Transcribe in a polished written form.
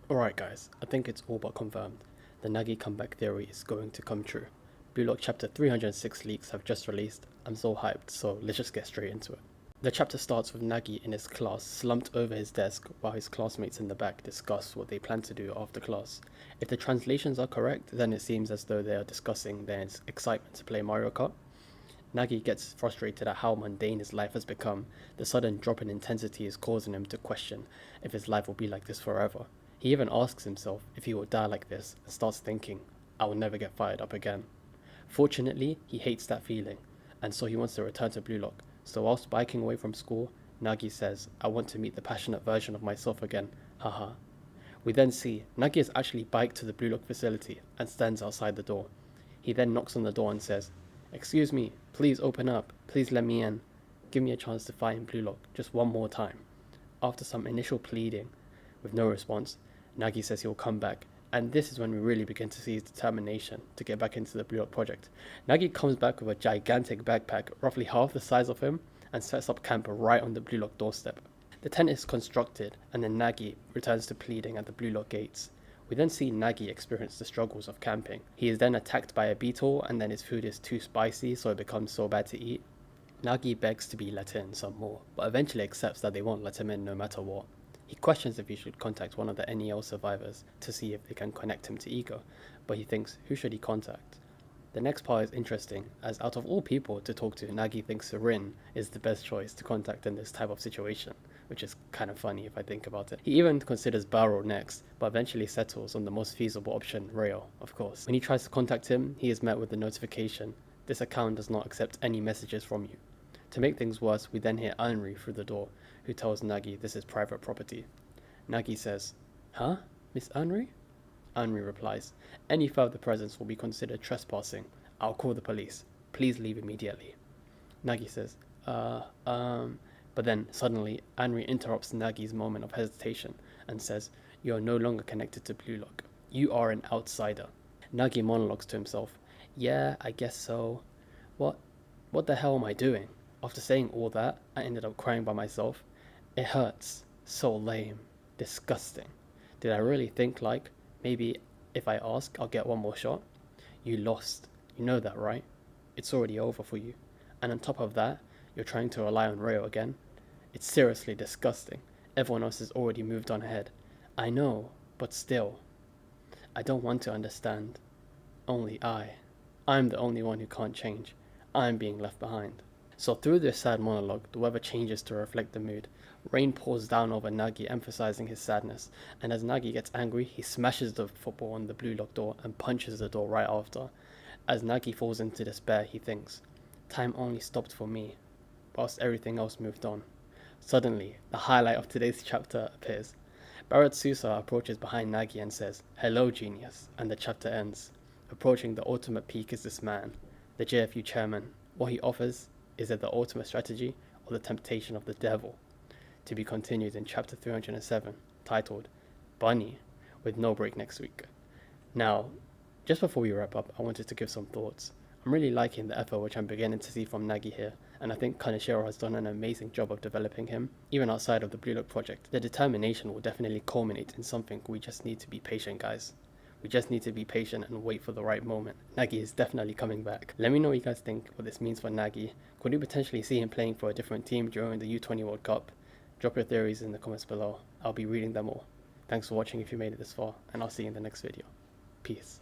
Alright guys, I think it's all but confirmed. The Nagi comeback theory is going to come true. Blue Lock chapter 306 leaks have just released. I'm so hyped, so let's just get straight into it. The chapter starts with Nagi in his class, slumped over his desk while his classmates in the back discuss what they plan to do after class. If the translations are correct, then it seems as though they are discussing their excitement to play Mario Kart. Nagi gets frustrated at how mundane his life has become. The sudden drop in intensity is causing him to question if his life will be like this forever. He even asks himself if he will die like this and starts thinking, I will never get fired up again. Fortunately, he hates that feeling, and so he wants to return to Blue Lock. So whilst biking away from school, Nagi says, I want to meet the passionate version of myself again, haha. We then see Nagi has actually biked to the Blue Lock facility and stands outside the door. He then knocks on the door and says, Excuse me, please open up, please let me in. Give me a chance to fight in Blue Lock just one more time. After some initial pleading, with no response, Nagi says he'll come back, and this is when we really begin to see his determination to get back into the Blue Lock project. Nagi comes back with a gigantic backpack, roughly half the size of him, and sets up camp right on the Blue Lock doorstep. The tent is constructed, and then Nagi returns to pleading at the Blue Lock gates. We then see Nagi experience the struggles of camping. He is then attacked by a beetle, and then his food is too spicy, so it becomes so bad to eat. Nagi begs to be let in some more, but eventually accepts that they won't let him in no matter what. He questions if he should contact one of the NEL survivors to see if they can connect him to Ego, but he thinks, who should he contact? The next part is interesting, as out of all people to talk to, Nagi thinks Rin is the best choice to contact in this type of situation, which is kind of funny if I think about it. He even considers Barrow next, but eventually settles on the most feasible option, Rail, of course. When he tries to contact him, he is met with the notification, this account does not accept any messages from you. To make things worse, we then hear Henri through the door, who tells Nagi this is private property. Nagi says, Huh? Miss Henri? Henri replies, Any further presence will be considered trespassing. I'll call the police. Please leave immediately. Nagi says, But then, suddenly, Henri interrupts Nagi's moment of hesitation and says, You are no longer connected to Blue Lock. You are an outsider. Nagi monologues to himself, Yeah, I guess so. What the hell am I doing? After saying all that, I ended up crying by myself. It hurts. So lame. Disgusting. Did I really think like, maybe if I ask, I'll get one more shot? You lost. You know that, right? It's already over for you. And on top of that, you're trying to rely on Rayo again? It's seriously disgusting. Everyone else has already moved on ahead. I know, but still. I don't want to understand. Only I. I'm the only one who can't change. I'm being left behind. So through this sad monologue, the weather changes to reflect the mood. Rain pours down over Nagi, emphasizing his sadness, and as Nagi gets angry, he smashes the football on the Blue Lock door and punches the door right after. As Nagi falls into despair, he thinks, Time only stopped for me, whilst everything else moved on. Suddenly, the highlight of today's chapter appears. Barrett Sousa approaches behind Nagi and says, Hello, genius, and the chapter ends. Approaching the ultimate peak is this man, the JFU chairman. What he offers, is it the ultimate strategy or the temptation of the devil? To be continued in chapter 307, titled Bunny, with no break next week. Now, just before we wrap up, I wanted to give some thoughts. I'm really liking the effort which I'm beginning to see from Nagi here, and I think Kaneshiro has done an amazing job of developing him, even outside of the Blue Lock project. The determination will definitely culminate in something. We just need to be patient, guys. We just need to be patient and wait for the right moment. Nagi is definitely coming back. Let me know what you guys think, what this means for Nagi. Could you potentially see him playing for a different team during the U20 World Cup? Drop your theories in the comments below. I'll be reading them all. Thanks for watching if you made it this far, and I'll see you in the next video. Peace.